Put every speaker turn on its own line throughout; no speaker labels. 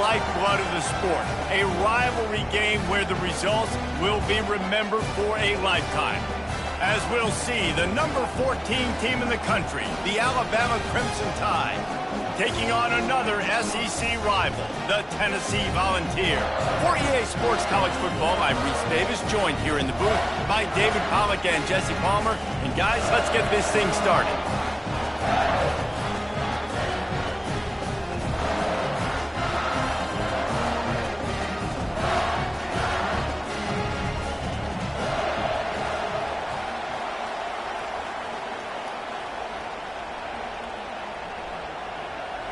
lifeblood of the sport. A rivalry game where the results will be remembered for a lifetime. As we'll see, the number 14 team in the country, the Alabama Crimson Tide, taking on another SEC rival, the Tennessee Volunteers. For EA Sports College Football, I'm Reese Davis, joined here in the booth by David Pollack and Jesse Palmer. And guys, let's get this thing started.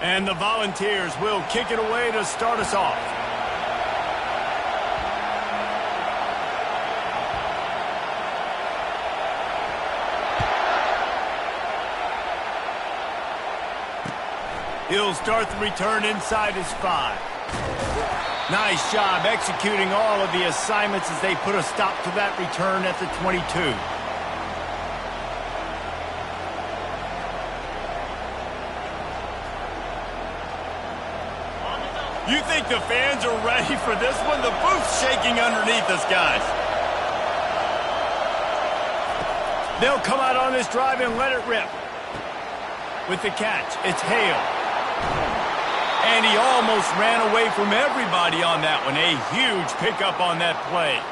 And the Volunteers will kick it away to start us off. He'll start the return inside his 5. Nice job executing all of the assignments as they put a stop to that return at the 22. You think the fans are ready for this one? The booth's shaking underneath us, guys. They'll come out on this drive and let it rip. With the catch, it's Hale. And he almost ran away from everybody on that one. A huge pickup on that play.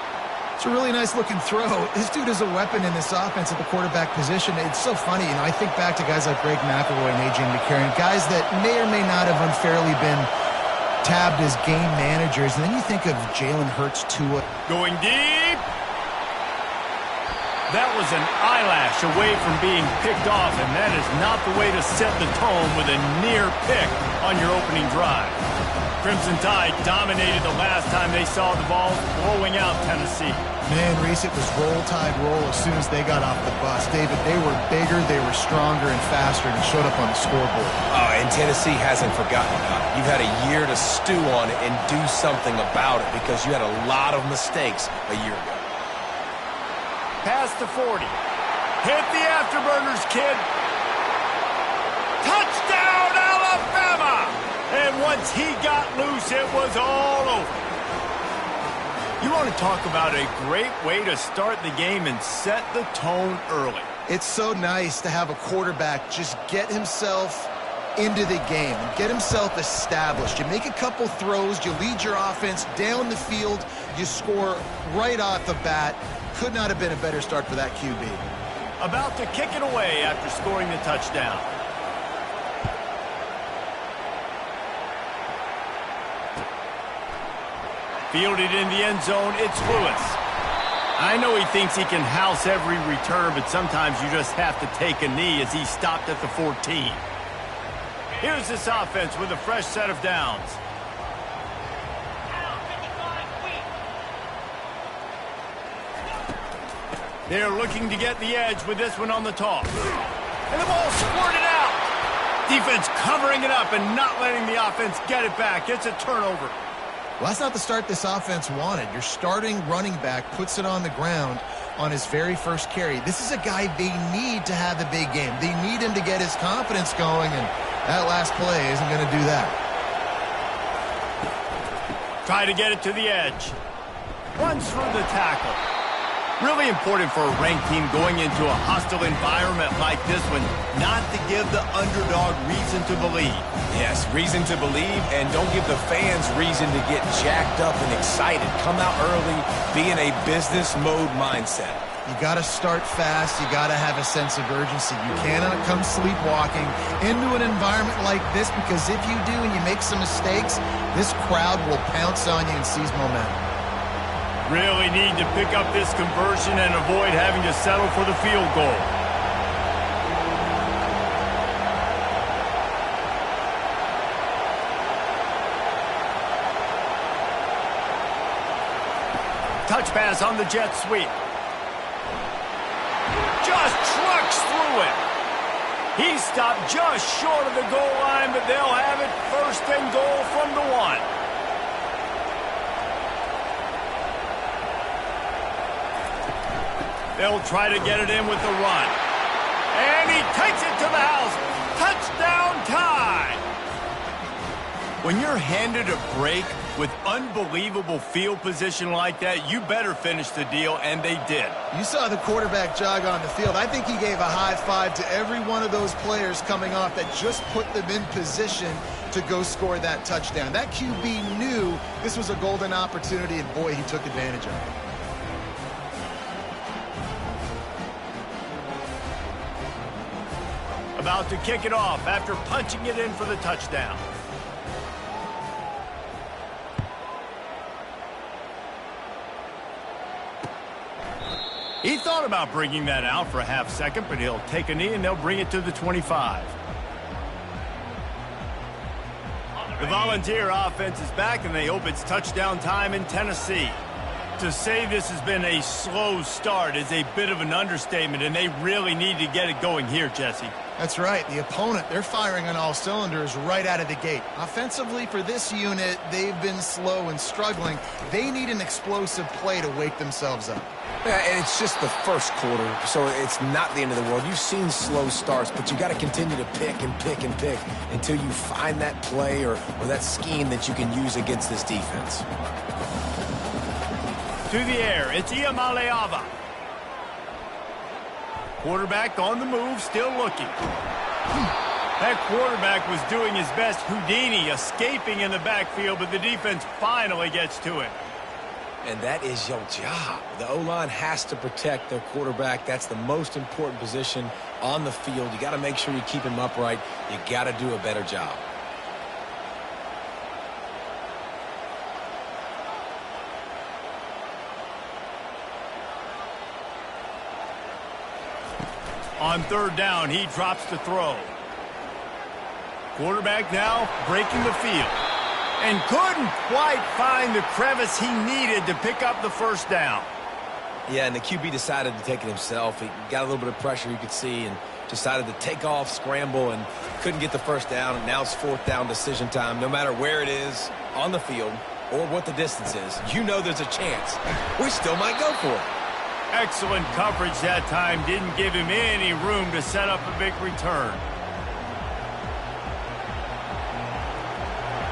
It's a really nice-looking throw. This dude is a weapon in this offense at the quarterback position. It's so funny. You know, I think back to guys like Greg McElroy and A.J. McCarron, guys that may or may not have unfairly been tabbed as game managers, and then you think of Jalen Hurts, Tua.
Going deep. That was an eyelash away from being picked off, and that is not the way to set the tone with a near pick on your opening drive. Crimson Tide dominated the last time they saw the ball blowing out Tennessee.
Man, Reese, it was roll tide roll as soon as they got off the bus. David, they were bigger, they were stronger and faster, and it showed up on the scoreboard.
And Tennessee hasn't forgotten about it. You've had a year to stew on it and do something about it because you had a lot of mistakes a year ago.
Past the 40. Hit the afterburners, kid. Touchdown, Alabama! And once he got loose, it was all over. You want to talk about a great way to start the game and set the tone early.
It's so nice to have a quarterback just get himself into the game and get himself established. You make a couple throws, you lead your offense down the field, you score right off the bat. Could not have been a better start for that QB.
About to kick it away after scoring the touchdown. Fielded in the end zone, it's Lewis. I know he thinks he can house every return, but sometimes you just have to take a knee as he stopped at the 14. Here's this offense with a fresh set of downs. They're looking to get the edge with this one on the toss. And the ball squirted out. Defense covering it up and not letting the offense get it back. It's a turnover.
Well, that's not the start this offense wanted. Your starting running back puts it on the ground on his very first carry. This is a guy they need to have the big game. They need him to get his confidence going, and that last play isn't going to do that.
Try to get it to the edge. Runs through the tackle. Really important for a ranked team going into a hostile environment like this one, not to give the underdog reason to believe.
Yes, reason to believe, and don't give the fans reason to get jacked up and excited. Come out early, be in a business mode mindset.
You got to start fast. You got to have a sense of urgency. You cannot come sleepwalking into an environment like this, because if you do and you make some mistakes, this crowd will pounce on you and seize momentum.
Really need to pick up this conversion and avoid having to settle for the field goal. Touch pass on the jet sweep. Just trucks through it. He stopped just short of the goal line, but they'll have it first and goal from the 1. They'll try to get it in with the run. And he takes it to the house. Touchdown Tide. When you're handed a break with unbelievable field position like that, you better finish the deal, and they did.
You saw the quarterback jog on the field. I think he gave a high five to every one of those players coming off that just put them in position to go score that touchdown. That QB knew this was a golden opportunity, and boy, he took advantage of it.
About to kick it off after punching it in for the touchdown. He thought about bringing that out for a half second, but he'll take a knee and they'll bring it to the 25. The Volunteer offense is back, and they hope it's touchdown time in Tennessee. To say this has been a slow start is a bit of an understatement, and they really need to get it going here, Jesse.
That's right. The opponent, they're firing on all cylinders right out of the gate. Offensively, for this unit, they've been slow and struggling. They need an explosive play to wake themselves up.
Yeah, and it's just the first quarter, so it's not the end of the world. You've seen slow starts, but you got to continue to pick and pick and pick until you find that play or that scheme that you can use against this defense.
To the air, it's Iamaleava. Quarterback on the move, still looking. That quarterback was doing his best Houdini, escaping in the backfield, but the defense finally gets to it.
And that is your job. The O-line has to protect their quarterback. That's the most important position on the field. You got to make sure you keep him upright. You got to do a better job.
On third down, he drops the throw. Quarterback now breaking the field. And couldn't quite find the crevice he needed to pick up the first down.
Yeah, and the QB decided to take it himself. He got a little bit of pressure, you could see, and decided to take off, scramble, and couldn't get the first down. And now it's fourth down decision time. No matter where it is on the field or what the distance is, you know there's a chance. We still might go for it.
Excellent coverage that time. Didn't give him any room to set up a big return.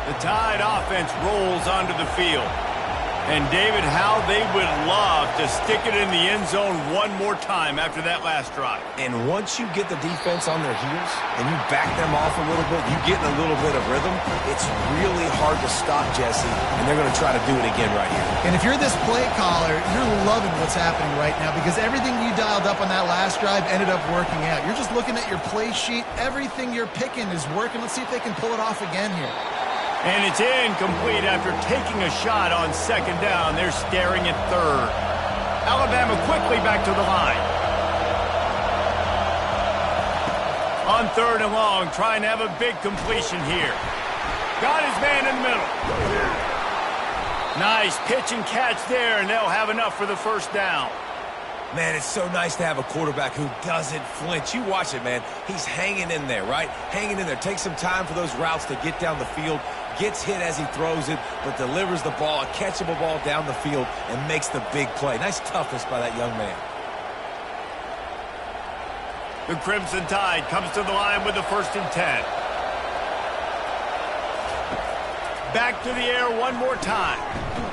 The Tide offense rolls onto the field. And, David, how they would love to stick it in the end zone one more time after that last drive.
And once you get the defense on their heels and you back them off a little bit, you get in a little bit of rhythm, it's really hard to stop, Jesse, and they're going to try to do it again right here.
And if you're this play caller, you're loving what's happening right now because everything you dialed up on that last drive ended up working out. You're just looking at your play sheet. Everything you're picking is working. Let's see if they can pull it off again here.
And it's incomplete after taking a shot on second down. They're staring at third. Alabama quickly back to the line. On third and long, trying to have a big completion here. Got his man in the middle. Nice pitch and catch there, and they'll have enough for the first down.
Man, it's so nice to have a quarterback who doesn't flinch. You watch it, man. He's hanging in there, right? Hanging in there. Takes some time for those routes to get down the field. Gets hit as he throws it, but delivers the ball, a catchable ball down the field, and makes the big play. Nice toughness by that young man.
The Crimson Tide comes to the line with the 1st and 10. Back to the air one more time.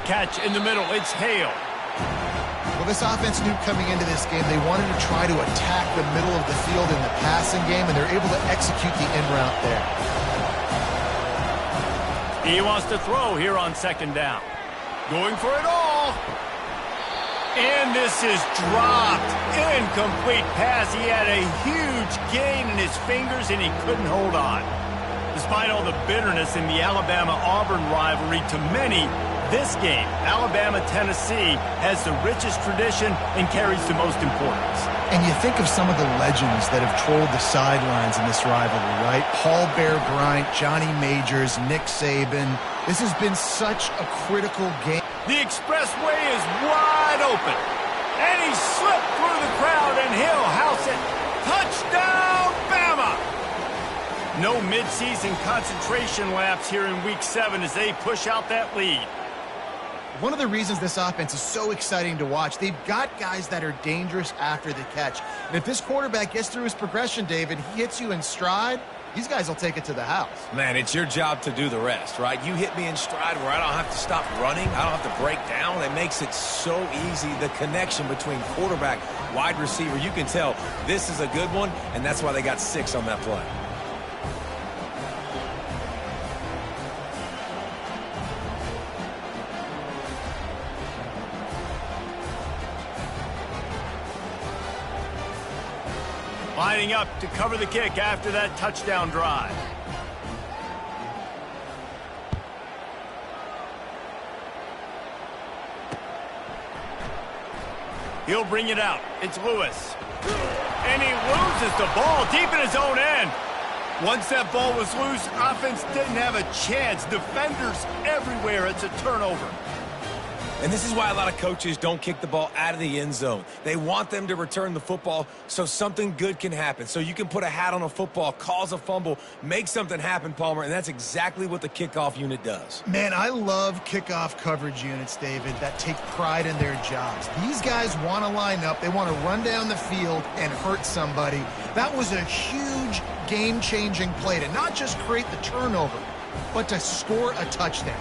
Catch in the middle. It's Hale.
Well, this offense knew coming into this game they wanted to try to attack the middle of the field in the passing game, and they're able to execute the in route there.
He wants to throw here on second down. Going for it all. And this is dropped. Incomplete pass. He had a huge gain in his fingers, and he couldn't hold on. Despite all the bitterness in the Alabama-Auburn rivalry, to many, this game, Alabama-Tennessee, has the richest tradition and carries the most importance.
And you think of some of the legends that have trolled the sidelines in this rivalry, right? Paul Bear Bryant, Johnny Majors, Nick Saban. This has been such a critical game.
The expressway is wide open. And he slipped through the crowd, and he'll house it. Touchdown, Bama! No midseason concentration laps here in Week 7 as they push out that lead.
One of the reasons this offense is so exciting to watch, they've got guys that are dangerous after the catch. And if this quarterback gets through his progression, David, he hits you in stride, these guys will take it to the house.
Man, it's your job to do the rest, right? You hit me in stride where I don't have to stop running. I don't have to break down. It makes it so easy. The connection between quarterback, wide receiver, you can tell this is a good one, and that's why they got 6 on that play.
Lining up to cover the kick after that touchdown drive. He'll bring it out. It's Lewis. And he loses the ball deep in his own end. Once that ball was loose, offense didn't have a chance. Defenders everywhere. It's a turnover.
And this is why a lot of coaches don't kick the ball out of the end zone. They want them to return the football so something good can happen. So you can put a hat on a football, cause a fumble, make something happen, Palmer, and that's exactly what the kickoff unit does.
Man, I love kickoff coverage units, David, that take pride in their jobs. These guys want to line up. They want to run down the field and hurt somebody. That was a huge game-changing play to not just create the turnover, but to score a touchdown.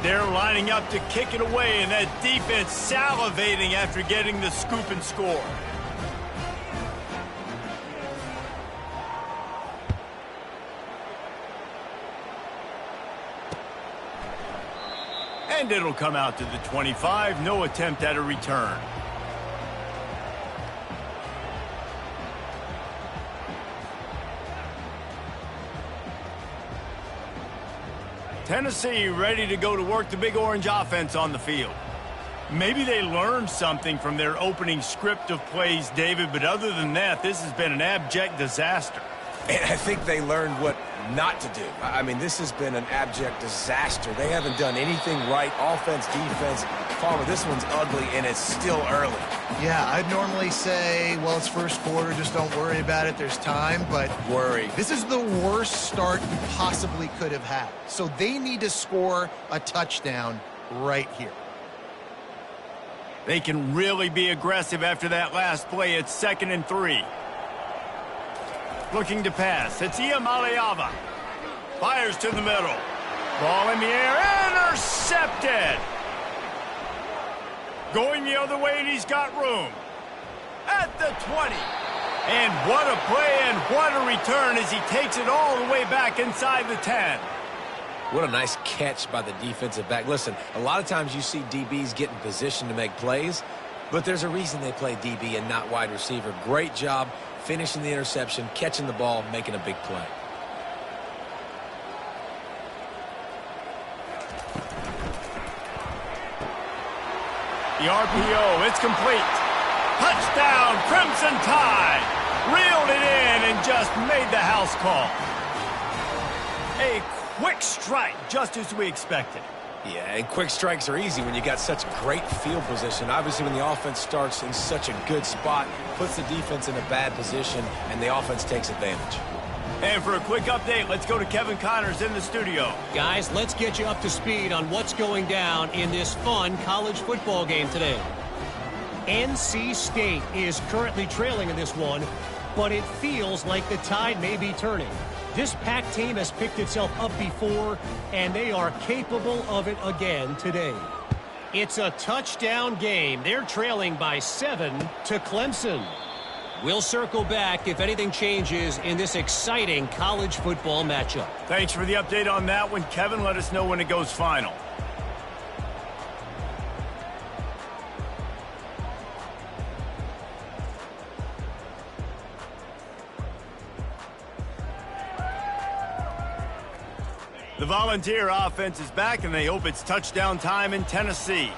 They're lining up to kick it away, and that defense salivating after getting the scoop and score. And it'll come out to the 25. No attempt at a return. Tennessee ready to go to work the Big Orange offense on the field. Maybe they learned something from their opening script of plays, David, but other than that, this has been an abject disaster.
And I think they learned what not to do. I mean, this has been an abject disaster. They haven't done anything right. Offense, defense. Palmer, this one's ugly, and it's still early.
Yeah, I'd normally say, well, it's first quarter, just don't worry about it, there's time, but
Worry.
This is the worst start you possibly could have had. So they need to score a touchdown right here.
They can really be aggressive after that last play. It's 2nd and 3. Looking to pass. It's Iamaleava. Fires to the middle. Ball in the air. Intercepted. Going the other way, and he's got room. At the 20. And what a play and what a return as he takes it all the way back inside the 10.
What a nice catch by the defensive back. Listen, a lot of times you see DBs get in position to make plays, but there's a reason they play DB and not wide receiver. Great job finishing the interception, catching the ball, making a big play.
The RPO, it's complete. Touchdown, Crimson Tide. Reeled it in and just made the house call. A quick strike, just as we expected.
Yeah, and quick strikes are easy when you got such great field position. Obviously, when the offense starts in such a good spot, puts the defense in a bad position, and the offense takes advantage.
And for a quick update, let's go to Kevin Connors in the studio.
Guys, let's get you up to speed on what's going down in this fun college football game today. NC State is currently trailing in this one, but it feels like the tide may be turning. This Pac team has picked itself up before, and they are capable of it again today. It's a touchdown game. They're trailing by 7 to Clemson. We'll circle back if anything changes in this exciting college football matchup.
Thanks for the update on that one, Kevin. Let us know when it goes final. The Volunteer offense is back, and they hope it's touchdown time in Tennessee.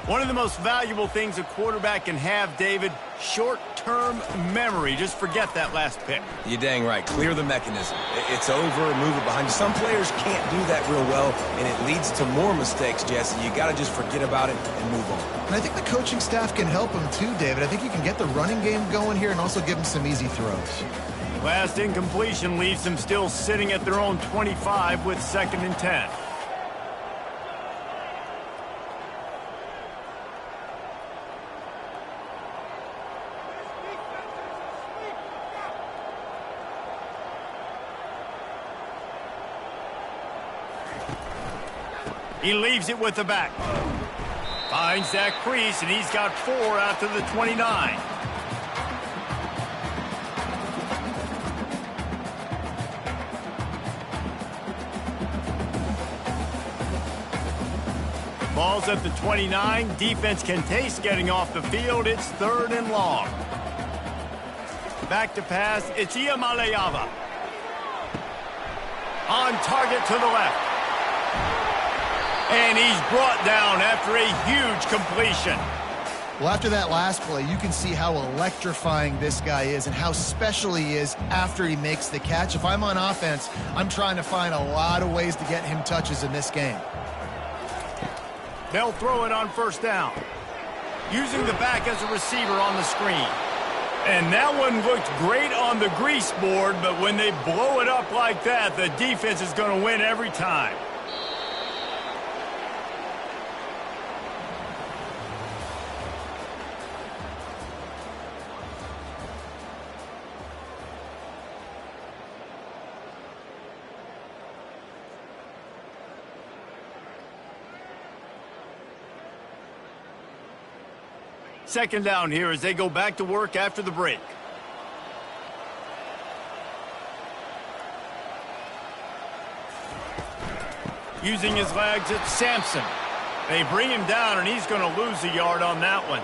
One of the most valuable things a quarterback can have, David, short-term memory. Just forget that last pick.
You're dang right. Clear the mechanism. It's over, move it behind you. Some players can't do that real well, and it leads to more mistakes, Jesse. You got to just forget about it and move on.
And I think the coaching staff can help him too, David. I think you can get the running game going here and also give him some easy throws.
Last incompletion leaves them still sitting at their own 25 with 2nd and 10. He leaves it with the back. Finds that crease, and he's got 4 out to the 29. Ball's at the 29. Defense can taste getting off the field. It's 3rd and long. Back to pass. It's Iamaleava. On target to the left. And he's brought down after a huge completion.
Well, after that last play, you can see how electrifying this guy is and how special he is after he makes the catch. If I'm on offense, I'm trying to find a lot of ways to get him touches in this game.
They'll throw it on 1st down. Using the back as a receiver on the screen. And that one looked great on the grease board, but when they blow it up like that, the defense is going to win every time. Second down here as they go back to work after the break. Using his legs, it's Sampson. They bring him down, and he's going to lose a yard on that one.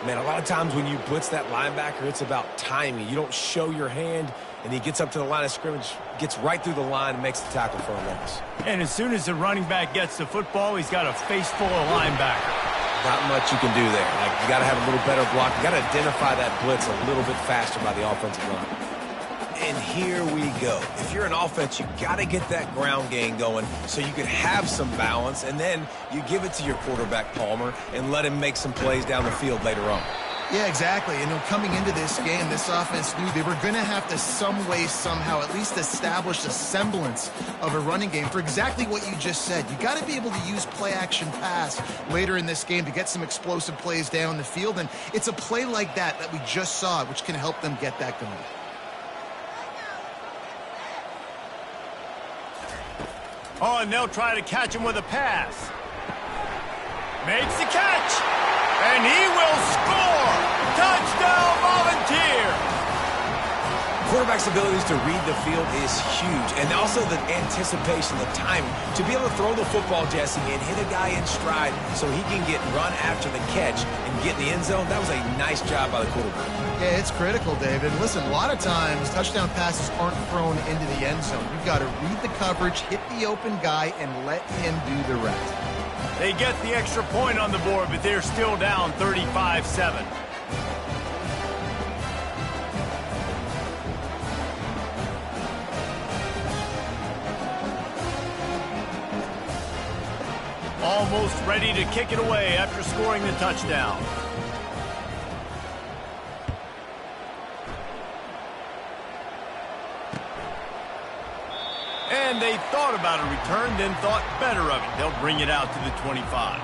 Man, a lot of times when you blitz that linebacker, it's about timing. You don't show your hand, and he gets up to the line of scrimmage, gets right through the line, and makes the tackle for a loss.
And as soon as the running back gets the football, he's got a face full of linebacker.
Not much you can do there. Like, you got to have a little better block. You got to identify that blitz a little bit faster by the offensive line. And here we go. If you're an offense, you got to get that ground game going so you can have some balance, and then you give it to your quarterback, Palmer, and let him make some plays down the field later on.
Yeah, exactly. And coming into this game, this offense knew they were going to have to some way, somehow, at least establish a semblance of a running game for exactly what you just said. You got to be able to use play-action pass later in this game to get some explosive plays down the field. And it's a play like that we just saw, which can help them get that going.
Oh, and they'll try to catch him with a pass. Makes the catch. And he will score! Touchdown, Volunteer!
Quarterback's abilities to read the field is huge. And also the anticipation, the timing. To be able to throw the football, Jesse, and hit a guy in stride so he can get run after the catch and get in the end zone, that was a nice job by the quarterback.
Yeah, it's critical, David. Listen, a lot of times touchdown passes aren't thrown into the end zone. You've got to read the coverage, hit the open guy, and let him do the rest.
They get the extra point on the board, but they're still down 35-7. Almost ready to kick it away after scoring the touchdown. And they thought about a return, then thought better of it. They'll bring it out to the 25.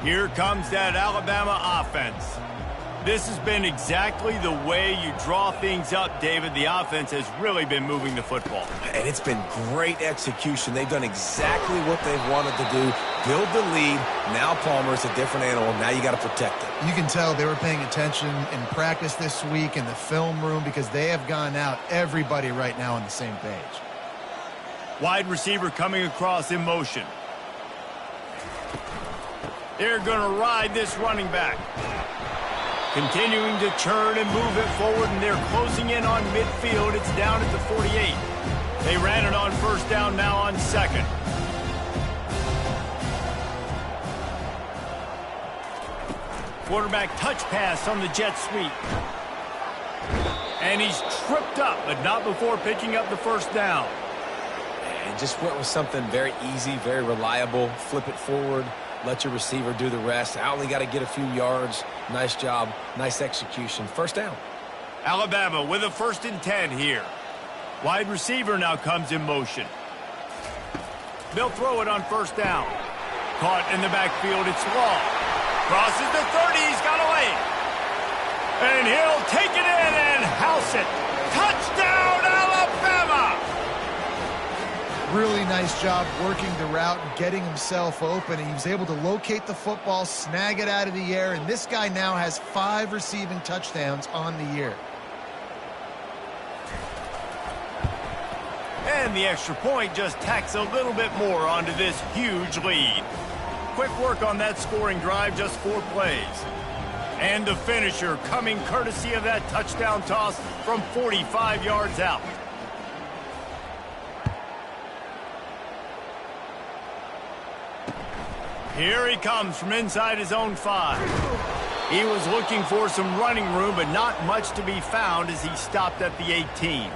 Here comes that Alabama offense. This has been exactly the way you draw things up, David. The offense has really been moving the football.
And it's been great execution. They've done exactly what they've wanted to do. Build the lead. Now Palmer's a different animal. Now you got to protect it.
You can tell they were paying attention in practice this week in the film room because they have gone out, everybody right now on the same page.
Wide receiver coming across in motion. They're going to ride this running back. Continuing to turn and move it forward, and they're closing in on midfield. It's down at the 48. They ran it on first down, now on second. Quarterback touch pass on the jet sweep. And he's tripped up, but not before picking up the first down.
And just went with something very easy, very reliable. Flip it forward. Let your receiver do the rest. I only got to get a few yards. Nice job. Nice execution. First down.
Alabama with a 1st and 10 here. Wide receiver now comes in motion. They'll throw it on first down. Caught in the backfield. It's Law. Crosses the 30. He's got away. And he'll take it in and house it. Touchdown, Alabama!
Really nice job working the route and getting himself open. He was able to locate the football, snag it out of the air, and this guy now has 5 receiving touchdowns on the year.
And the extra point just tacks a little bit more onto this huge lead. Quick work on that scoring drive, just 4 plays. And the finisher coming courtesy of that touchdown toss from 45 yards out. Here he comes from inside his own 5. He was looking for some running room, but not much to be found as he stopped at the 18.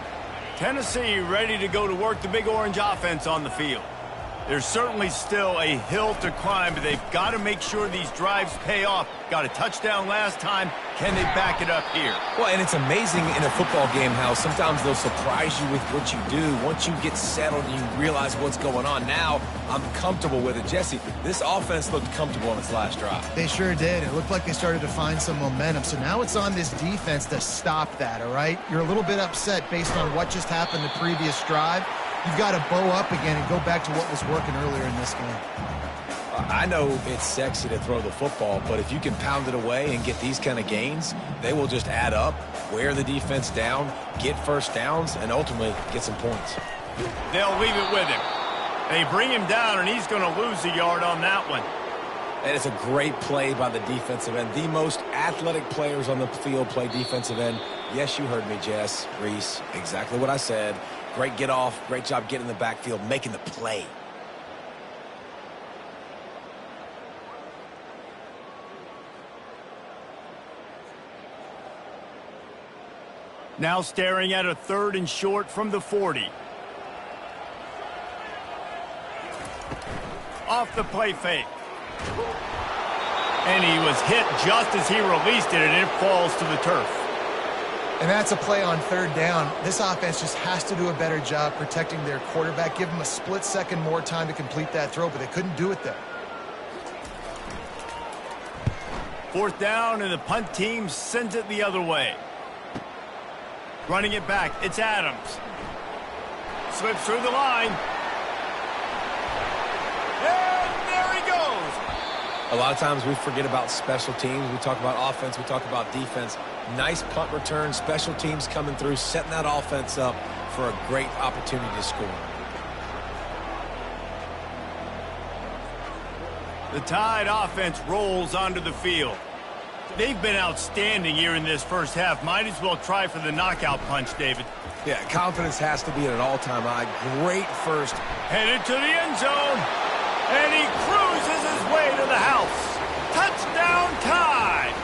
Tennessee ready to go to work the Big Orange offense on the field. There's certainly still a hill to climb, but they've got to make sure these drives pay off. Got a touchdown last time. Can they back it up here?
Well, and it's amazing in a football game how sometimes they'll surprise you with what you do. Once you get settled and you realize what's going on, now I'm comfortable with it. Jesse, this offense looked comfortable on its last drive.
They sure did. It looked like they started to find some momentum. So now it's on this defense to stop that, all right? You're a little bit upset based on what just happened the previous drive. You've got to bow up again and go back to what was working earlier in this game.
I know it's sexy to throw the football, but if you can pound it away and get these kind of gains, they will just add up, wear the defense down, get first downs, and ultimately get some points.
They'll leave it with him. They bring him down, and he's going to lose a yard on that one.
And it's a great play by the defensive end. The most athletic players on the field play defensive end. Yes, you heard me, Jess, Reese, exactly what I said. Great get off, great job getting in the backfield, making the play.
Now staring at a 3rd and short from the 40. Off the play fake. And he was hit just as he released it, and it falls to the turf.
And that's a play on 3rd down. This offense just has to do a better job protecting their quarterback. Give him a split second more time to complete that throw, but they couldn't do it there.
4th down, and the punt team sends it the other way. Running it back, it's Adams. Slips through the line. And there he goes.
A lot of times we forget about special teams. We talk about offense, we talk about defense. Nice punt return, special teams coming through, setting that offense up for a great opportunity to score.
The Tide offense rolls onto the field. They've been outstanding here in this first half. Might as well try for the knockout punch, David.
Yeah, confidence has to be at an all-time high. Great first.
Headed to the end zone. And he cruises his way to the house. Touchdown Tide!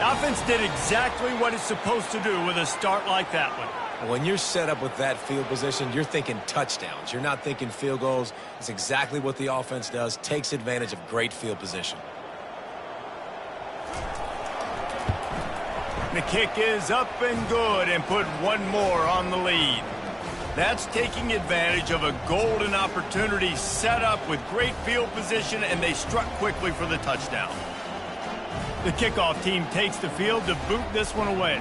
Offense did exactly what it's supposed to do with a start like that one.
When you're set up with that field position, you're thinking touchdowns. You're not thinking field goals. It's exactly what the offense does. Takes advantage of great field position.
The kick is up and good and put one more on the lead. That's taking advantage of a golden opportunity set up with great field position, and they struck quickly for the touchdown. The kickoff team takes the field to boot this one away.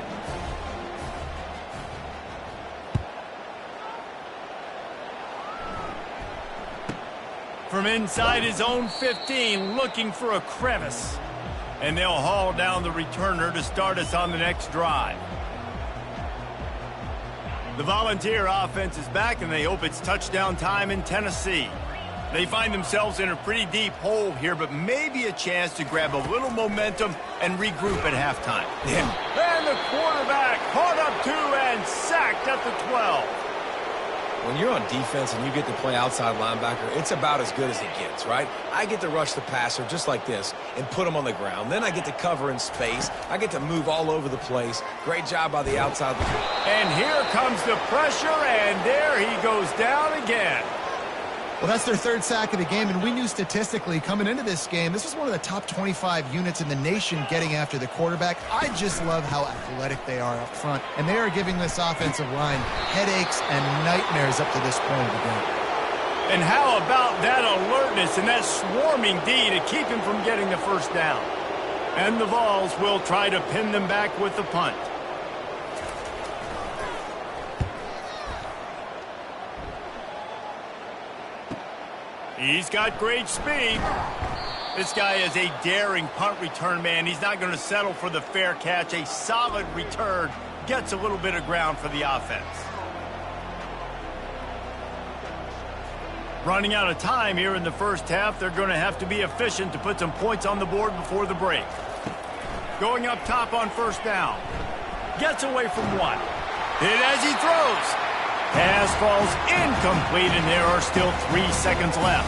From inside his own 15, looking for a crevice. And they'll haul down the returner to start us on the next drive. The Volunteer offense is back, and they hope it's touchdown time in Tennessee. They find themselves in a pretty deep hole here, but maybe a chance to grab a little momentum and regroup at halftime.
Yeah.
And the quarterback caught up to and sacked at the 12.
When you're on defense and you get to play outside linebacker, it's about as good as it gets, right? I get to rush the passer just like this and put him on the ground. Then I get to cover in space. I get to move all over the place. Great job by the outside.
And here comes the pressure, and there he goes down again.
Well, that's their 3rd sack of the game, and we knew statistically coming into this game, this was one of the top 25 units in the nation getting after the quarterback. I just love how athletic they are up front, and they are giving this offensive line headaches and nightmares up to this point of the game.
And how about that alertness and that swarming D to keep him from getting the first down? And the Vols will try to pin them back with the punt. He's got great speed. This guy is a daring punt return man. He's not going to settle for the fair catch. A solid return gets a little bit of ground for the offense. Running out of time here in the first half. They're going to have to be efficient to put some points on the board before the break. Going up top on first down. Gets away from one. Hit as he throws. Pass falls incomplete, and there are still 3 seconds left.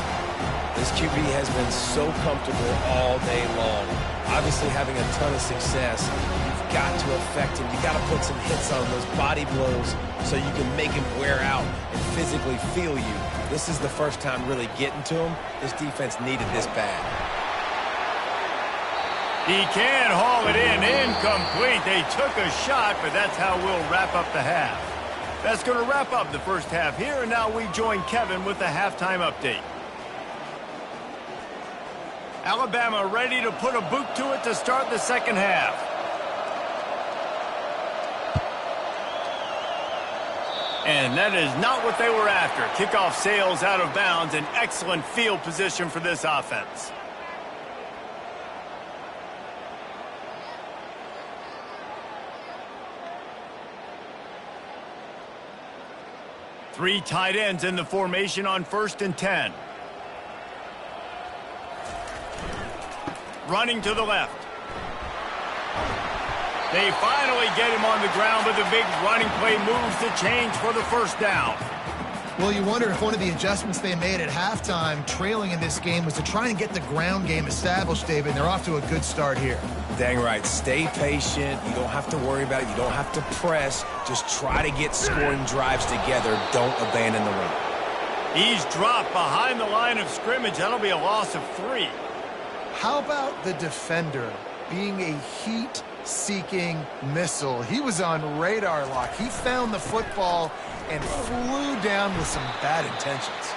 This QB has been so comfortable all day long. Obviously having a ton of success. You've got to affect him. You've got to put some hits on those body blows so you can make him wear out and physically feel you. This is the first time really getting to him. This defense needed this bad.
He can haul it in. Incomplete. They took a shot, but that's how we'll wrap up the half. That's going to wrap up the first half here, and now we join Kevin with the halftime update. Alabama ready to put a boot to it to start the second half. And that is not what they were after. Kickoff sails out of bounds. An excellent field position for this offense. Three tight ends in the formation on 1st and 10. Running to the left. They finally get him on the ground, but the big running play moves the change for the first down.
Well, you wonder if one of the adjustments they made at halftime, trailing in this game, was to try and get the ground game established, David, and they're off to a good start here.
Dang right. Stay patient. You don't have to worry about it. You don't have to press. Just try to get scoring drives together. Don't abandon the run.
He's dropped behind the line of scrimmage. That'll be a loss of 3.
How about the defender being a heat-seeking missile? He was on radar lock. He found the football and flew down with some bad intentions.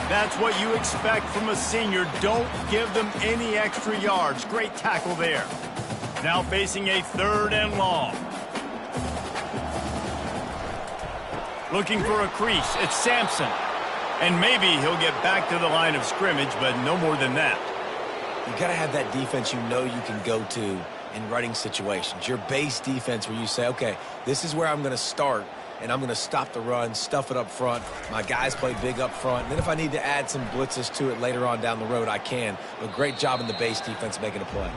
That's what you expect from a senior. Don't give them any extra yards. Great tackle there. Now facing a 3rd and long. Looking for a crease. It's Sampson. And maybe he'll get back to the line of scrimmage, but no more than that.
You got to have that defense you know you can go to in running situations. Your base defense where you say, okay, this is where I'm going to start, and I'm going to stop the run, stuff it up front. My guys play big up front. And then if I need to add some blitzes to it later on down the road, I can. But great job in the base defense making a play.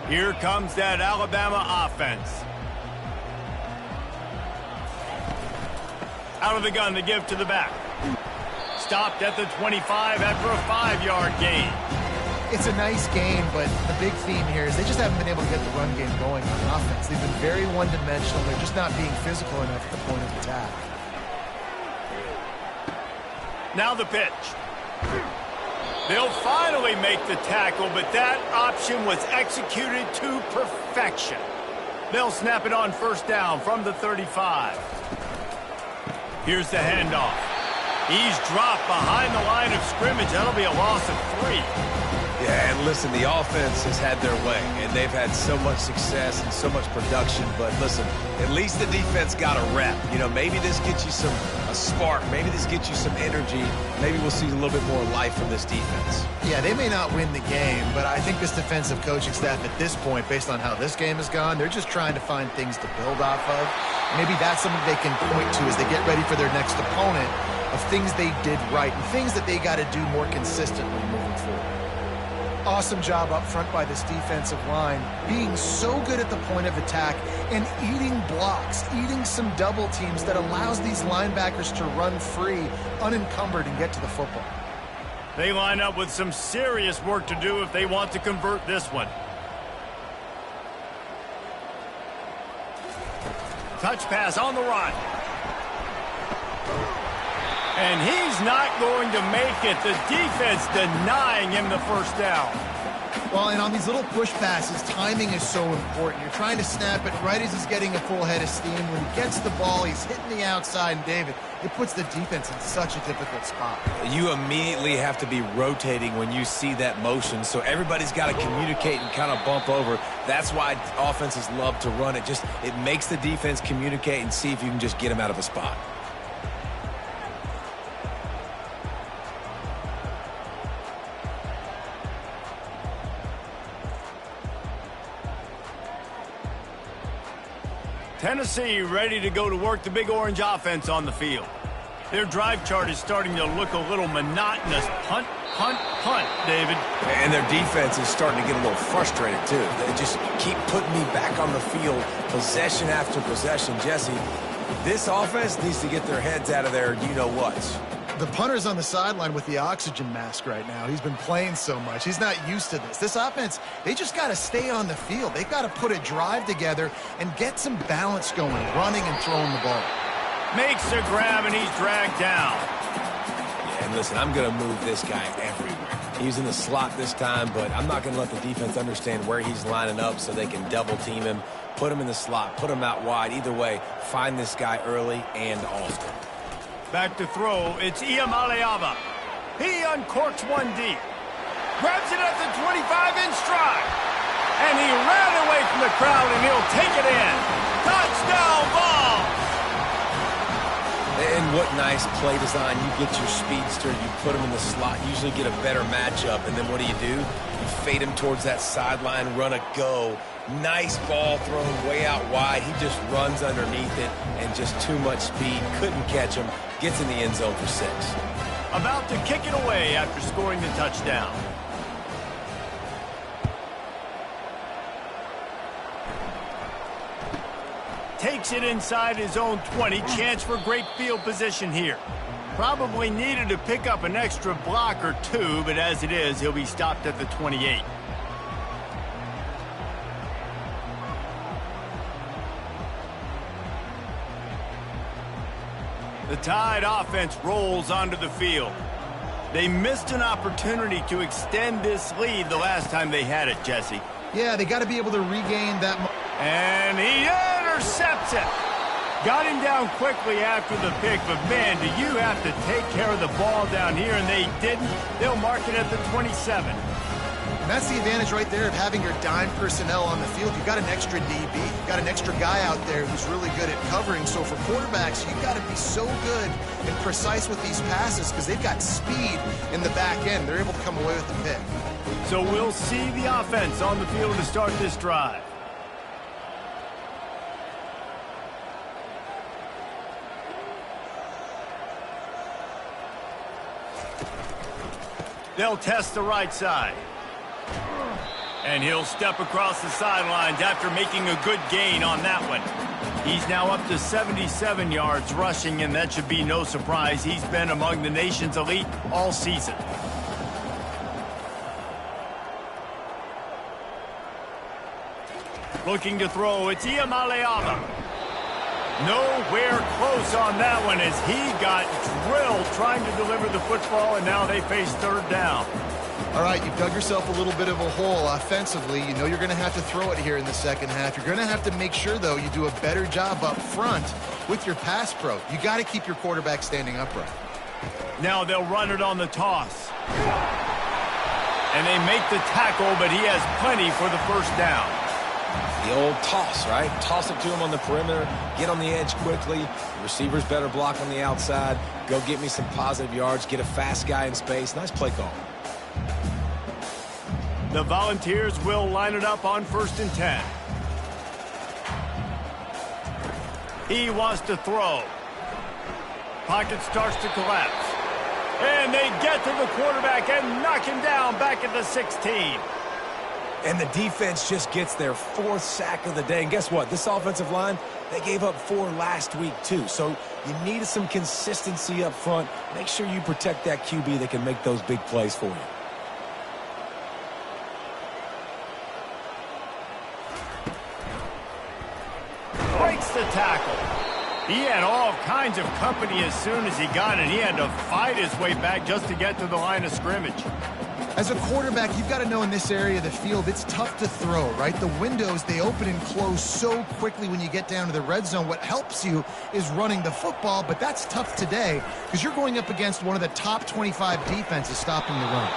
Here comes that Alabama offense. Out of the gun to give to the back. Stopped at the 25 after a 5-yard gain.
It's a nice game, but the big theme here is they just haven't been able to get the run game going on offense. They've been very one-dimensional. They're just not being physical enough at the point of attack.
Now the pitch. They'll finally make the tackle, but that option was executed to perfection. They'll snap it on 1st down from the 35. Here's the handoff. He's dropped behind the line of scrimmage. That'll be a loss of 3.
Yeah, and listen, the offense has had their way, and they've had so much success and so much production. But listen, at least the defense got a rep. You know, maybe this gets you a spark. Maybe this gets you some energy. Maybe we'll see a little bit more life from this defense.
Yeah, they may not win the game, but I think this defensive coaching staff at this point, based on how this game has gone, they're just trying to find things to build off of. Maybe that's something they can point to as they get ready for their next opponent, of things they did right and things that they got to do more consistently moving forward. Awesome job up front by this defensive line, being so good at the point of attack and eating blocks, eating some double teams that allows these linebackers to run free, unencumbered, and get to the football.
They line up with some serious work to do if they want to convert this one. Touch pass on the run. And he's not going to make it. The defense denying him the 1st down.
Well, and on these little push passes, timing is so important. You're trying to snap it right as he's getting a full head of steam. When he gets the ball, he's hitting the outside, and David, it puts the defense in such a difficult spot.
You immediately have to be rotating when you see that motion, so everybody's got to communicate and kind of bump over. That's why offenses love to run it. It makes the defense communicate and see if you can just get him out of a spot.
Tennessee ready to go to work the Big Orange offense on the field. Their drive chart is starting to look a little monotonous. Punt, punt, punt, David.
And their defense is starting to get a little frustrated, too. They just keep putting me back on the field, possession after possession. Jesse, this offense needs to get their heads out of their you-know-whats.
The punter's on the sideline with the oxygen mask right now. He's been playing so much. He's not used to this. This offense, they just got to stay on the field. They've got to put a drive together and get some balance going, running and throwing the ball.
Makes a grab, and he's dragged down.
Yeah, and listen, I'm going to move this guy everywhere. He's in the slot this time, but I'm not going to let the defense understand where he's lining up so they can double-team him, put him in the slot, put him out wide. Either way, find this guy early and often.
Back to throw, it's Iamaleava. He uncorks one deep. Grabs it at the 25 in stride. And he ran away from the crowd, and he'll take it in. Touchdown ball!
And what nice play design. You get your speedster, you put him in the slot, usually get a better matchup, and then what do? You fade him towards that sideline, run a go. Nice ball thrown way out wide. He just runs underneath it, and just too much speed. Couldn't catch him. Gets in the end zone for 6.
About to kick it away after scoring the touchdown. Takes it inside his own 20. Chance for great field position here. Probably needed to pick up an extra block or two, but as it is, he'll be stopped at the 28. The Tide offense rolls onto the field. They missed an opportunity to extend this lead the last time they had it, Jesse.
Yeah, they got to be able to regain that.
And he intercepts it. Got him down quickly after the pick, but man, do you have to take care of the ball down here, and they didn't. They'll mark it at the 27.
And that's the advantage right there of having your dime personnel on the field. You've got an extra DB. You've got an extra guy out there who's really good at covering. So for quarterbacks, you've got to be so good and precise with these passes because they've got speed in the back end. They're able to come away with the pick.
So we'll see the offense on the field to start this drive. They'll test the right side. And he'll step across the sidelines after making a good gain on that one. He's now up to 77 yards rushing, and that should be no surprise. He's been among the nation's elite all season. Looking to throw, it's Iamaleava. Nowhere close on that one as he got drilled trying to deliver the football, and now they face third down.
All right, you've dug yourself a little bit of a hole offensively. You know you're going to have to throw it here in the second half. You're going to have to make sure, though, you do a better job up front with your pass pro. You got to keep your quarterback standing upright.
Now they'll run it on the toss. And they make the tackle, but he has plenty for the first down.
The old toss, right? Toss it to him on the perimeter, get on the edge quickly. The receiver's better block on the outside. Go get me some positive yards, get a fast guy in space. Nice play call.
The Volunteers will line it up on 1st and 10. He wants to throw. Pocket starts to collapse. And they get to the quarterback and knock him down back at the 16.
And the defense just gets their 4th sack of the day. And guess what? This offensive line, they gave up 4 last week too. So you need some consistency up front. Make sure you protect that QB that can make those big plays for you.
Breaks the tackle. He had all kinds of company as soon as he got it. He had to fight his way back just to get to the line of scrimmage.
As a quarterback, you've got to know in this area of the field, it's tough to throw, right? The windows, they open and close so quickly when you get down to the red zone. What helps you is running the football, but that's tough today because you're going up against one of the top 25 defenses stopping the run.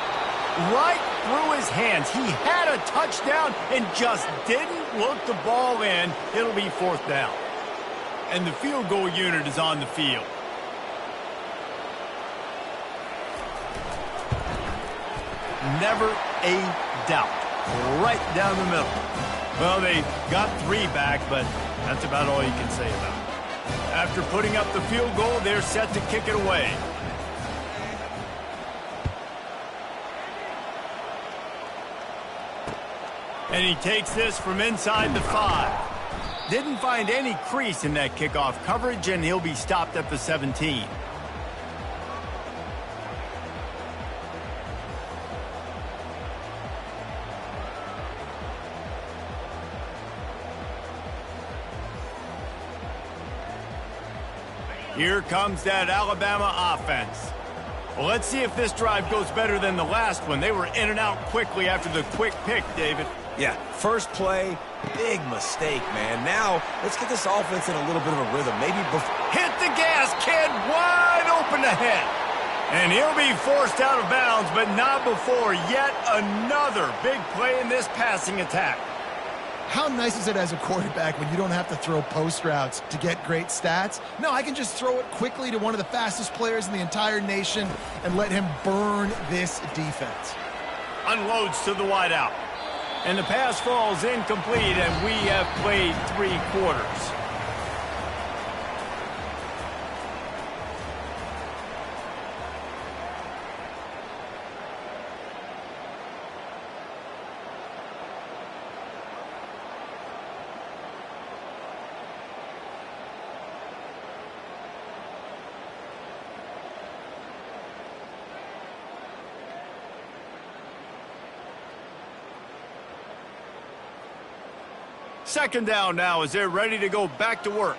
Right through his hands. He had a touchdown and just didn't look the ball in. It'll be 4th down. And the field goal unit is on the field. Never a doubt. Right down the middle. Well, they got 3 back, but that's about all you can say about it. After putting up the field goal, they're set to kick it away. And he takes this from inside the 5. Didn't find any crease in that kickoff coverage, and he'll be stopped at the 17. Here comes that Alabama offense. Well, let's see if this drive goes better than the last one. They were in and out quickly after the quick pick, David.
Yeah, first play, big mistake, man. Now, let's get this offense in a little bit of a rhythm. Maybe
hit the gas, kid, wide open ahead. And he'll be forced out of bounds, but not before yet another big play in this passing attack.
How nice is it as a quarterback when you don't have to throw post routes to get great stats? No, I can just throw it quickly to one of the fastest players in the entire nation and let him burn this defense.
Unloads to the wideout. And the pass falls incomplete, and we have played 3 quarters. Second down now as they're ready to go back to work.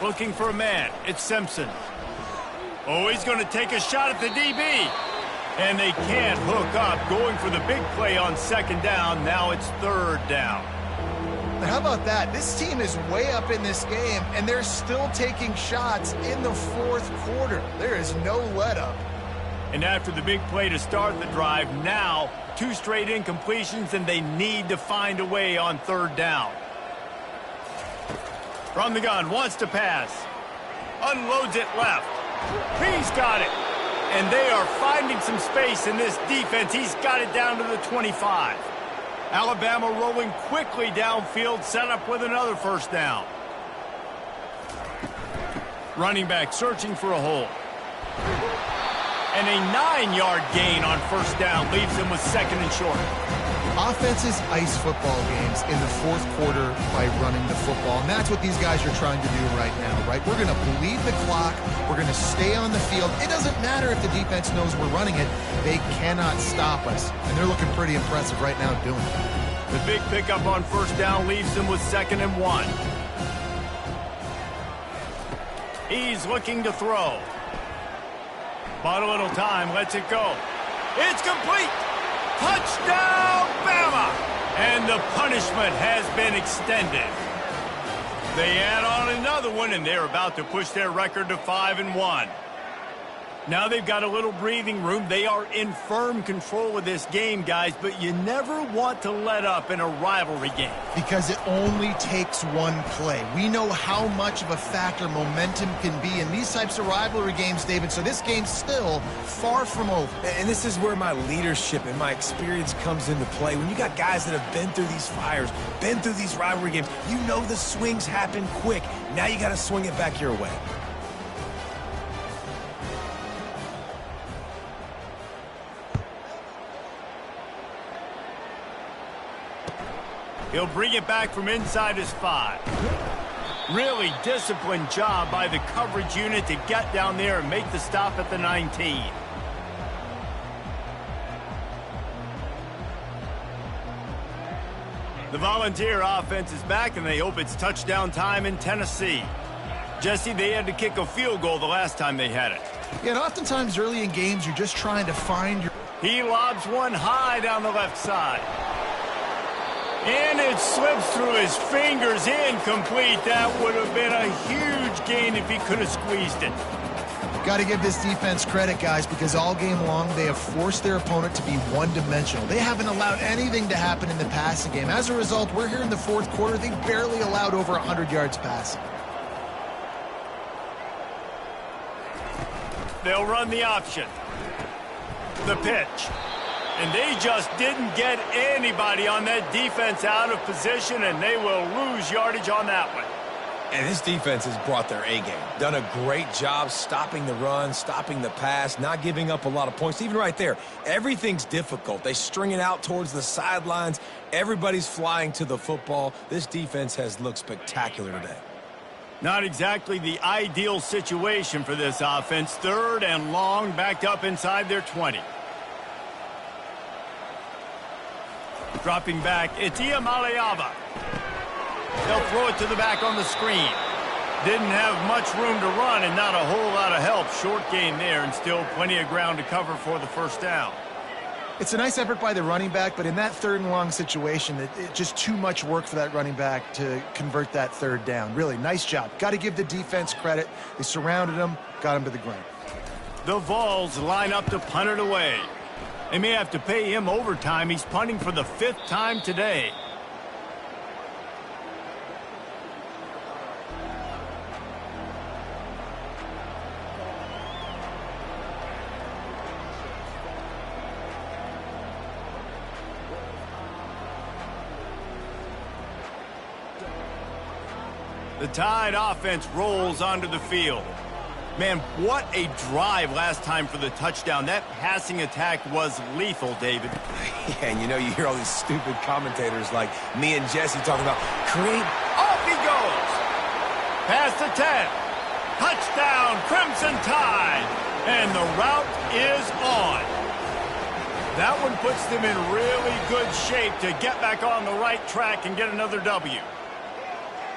Looking for a man. It's Simpson. Oh, he's going to take a shot at the DB. And they can't hook up. Going for the big play on second down. Now it's 3rd down.
How about that? This team is way up in this game, and they're still taking shots in the 4th quarter. There is no let-up.
And after the big play to start the drive, now 2 straight incompletions, and they need to find a way on 3rd down. From the gun, wants to pass. Unloads it left. He's got it. And they are finding some space in this defense. He's got it down to the 25. Alabama rolling quickly downfield, set up with another 1st down. Running back searching for a hole. And a 9-yard gain on 1st down leaves him with 2nd and short.
Offenses ice football games in the 4th quarter by running the football, and that's what these guys are trying to do right now, right? We're going to bleed the clock. We're going to stay on the field. It doesn't matter if the defense knows we're running it. They cannot stop us, and they're looking pretty impressive right now doing it.
The big pickup on 1st down leaves them with 2nd and 1. He's looking to throw. Bought a little time, lets it go. It's complete! Touchdown, Bama! And the punishment has been extended. They add on another one, and they're about to push their record to 5-1. Now they've got a little breathing room. They are in firm control of this game, guys, but you never want to let up in a rivalry game.
Because it only takes one play. We know how much of a factor momentum can be in these types of rivalry games, David, so this game's still far from over.
And this is where my leadership and my experience comes into play. When you got guys that have been through these fires, been through these rivalry games, you know the swings happen quick. Now you got to swing it back your way.
He'll bring it back from inside his 5. Really disciplined job by the coverage unit to get down there and make the stop at the 19. The Volunteer offense is back, and they hope it's touchdown time in Tennessee. Jesse, they had to kick a field goal the last time they had it.
Yeah, and oftentimes early in games, you're just trying to find your...
He lobs one high down the left side. And it slips through his fingers, incomplete. That would have been a huge gain if he could have squeezed it.
Got to give this defense credit, guys, because all game long they have forced their opponent to be one-dimensional. They haven't allowed anything to happen in the passing game. As a result, we're here in the fourth quarter. They barely allowed over 100 yards passing.
They'll run the option. The pitch. And they just didn't get anybody on that defense out of position, and they will lose yardage on that one.
And this defense has brought their A-game. Done a great job stopping the run, stopping the pass, not giving up a lot of points. Even right there, everything's difficult. They string it out towards the sidelines. Everybody's flying to the football. This defense has looked spectacular today.
Not exactly the ideal situation for this offense. 3rd and long, backed up inside their 20. Dropping back, it's Iamaleava. They'll throw it to the back on the screen. Didn't have much room to run and not a whole lot of help. Short gain there and still plenty of ground to cover for the first down.
It's a nice effort by the running back, but in that 3rd and long situation, it's just too much work for that running back to convert that 3rd down. Really, nice job. Got to give the defense credit. They surrounded him, got him to the ground.
The Vols line up to punt it away. They may have to pay him overtime. He's punting for the 5th time today. The Tide offense rolls onto the field. Man, what a drive last time for the touchdown. That passing attack was lethal, David.
Yeah, and you hear all these stupid commentators like me and Jesse talking about create.
Off he goes. Past the 10. Touchdown, Crimson Tide. And the route is on. That one puts them in really good shape to get back on the right track and get another W.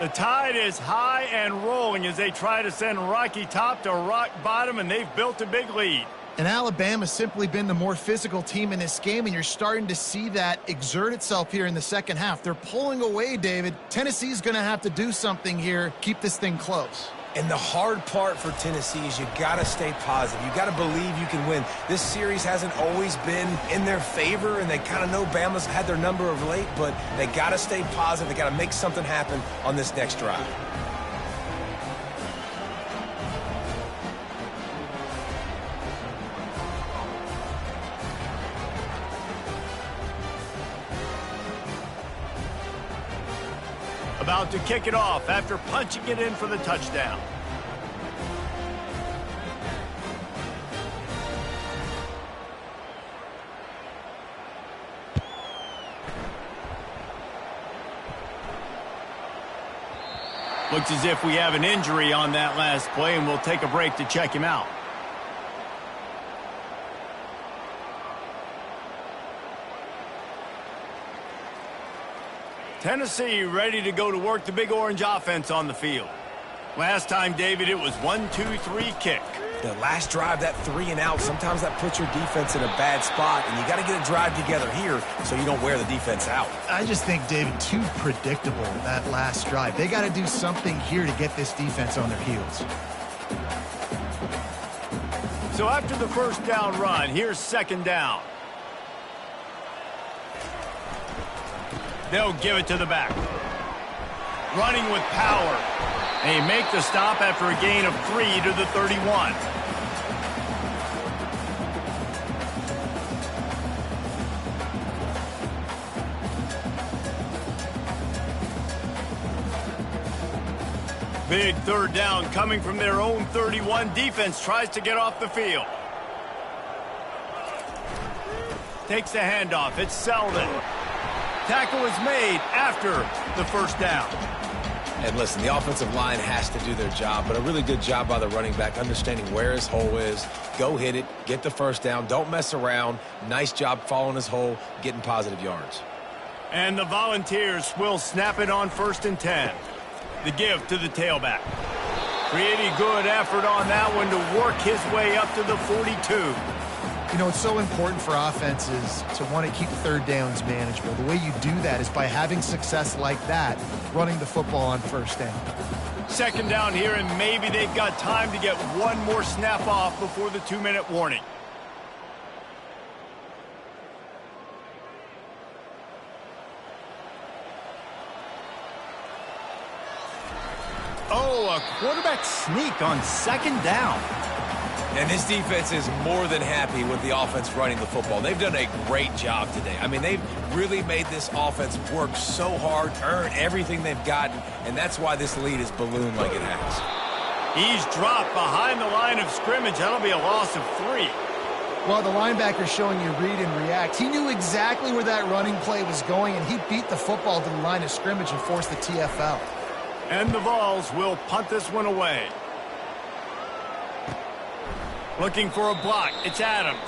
The Tide is high and rolling as they try to send Rocky Top to rock bottom, and they've built a big lead.
And Alabama's simply been the more physical team in this game, and you're starting to see that exert itself here in the second half. They're pulling away, David. Tennessee's going to have to do something here, keep this thing close.
And the hard part for Tennessee is you got to stay positive. You got to believe you can win. This series hasn't always been in their favor, and they kind of know Bama's had their number of late, but they got to stay positive. They got to make something happen on this next drive.
About to kick it off after punching it in for the touchdown. Looks as if we have an injury on that last play, and we'll take a break to check him out. Tennessee ready to go to work the Big Orange offense on the field. Last time, David, it was 1-2-3 kick.
The last drive, that 3 and out, sometimes that puts your defense in a bad spot, and you got to get a drive together here so you don't wear the defense out.
I just think, David, too predictable, that last drive. They got to do something here to get this defense on their heels.
So after the first down run, here's 2nd down. They'll give it to the back. Running with power. They make the stop after a gain of 3 to the 31. Big 3rd down coming from their own 31. Defense tries to get off the field. Takes the handoff. It's Selden. Tackle is made after the first down.
And listen, the offensive line has to do their job, but a really good job by the running back, understanding where his hole is. Go hit it, get the first down, don't mess around. Nice job following his hole, getting positive yards.
And the Volunteers will snap it on 1st and 10. The give to the tailback. Pretty good effort on that one to work his way up to the 42.
You know, it's so important for offenses to want to keep third downs manageable. The way you do that is by having success like that, running the football on 1st down.
2nd down here, and maybe they've got time to get one more snap off before the 2-minute warning. Oh, a quarterback sneak on 2nd down.
And this defense is more than happy with the offense running the football. They've done a great job today. I mean, they've really made this offense work so hard, earn everything they've gotten, and that's why this lead is ballooned like it has.
He's dropped behind the line of scrimmage. That'll be a loss of 3.
Well, the linebacker's showing you read and react. He knew exactly where that running play was going, and he beat the football to the line of scrimmage and forced the TFL.
And the Vols will punt this one away. Looking for a block. It's Adams.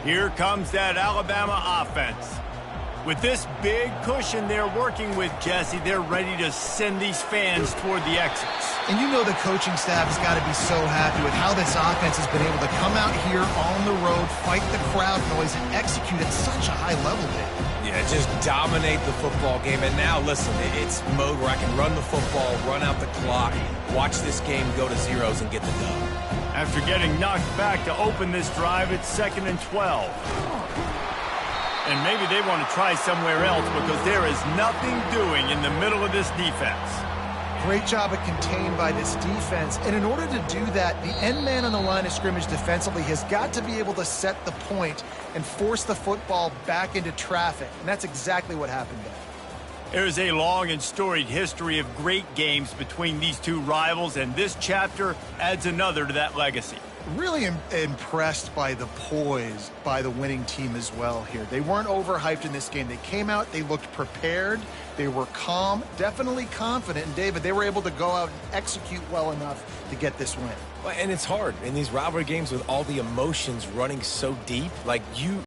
Here comes that Alabama offense. With this big cushion they're working with, Jesse, they're ready to send these fans toward the exits.
And you know the coaching staff has got to be so happy with how this offense has been able to come out here on the road, fight the crowd noise, and execute at such a high level, Dave.
Yeah, just dominate the football game. And now, listen, it's mode where I can run the football, run out the clock, watch this game go to zeros and get the dub.
After getting knocked back to open this drive, it's 2nd and 12. And maybe they want to try somewhere else because there is nothing doing in the middle of this defense.
Great job of contained by this defense. And in order to do that, the end man on the line of scrimmage defensively has got to be able to set the point and force the football back into traffic. And that's exactly what happened there.
There's a long and storied history of great games between these two rivals, and this chapter adds another to that legacy.
Really impressed by the poise by the winning team as well here. They weren't overhyped in this game. They came out, they looked prepared, they were calm, definitely confident. And David, they were able to go out and execute well enough to get this win.
And it's hard in these rivalry games with all the emotions running so deep. Like, you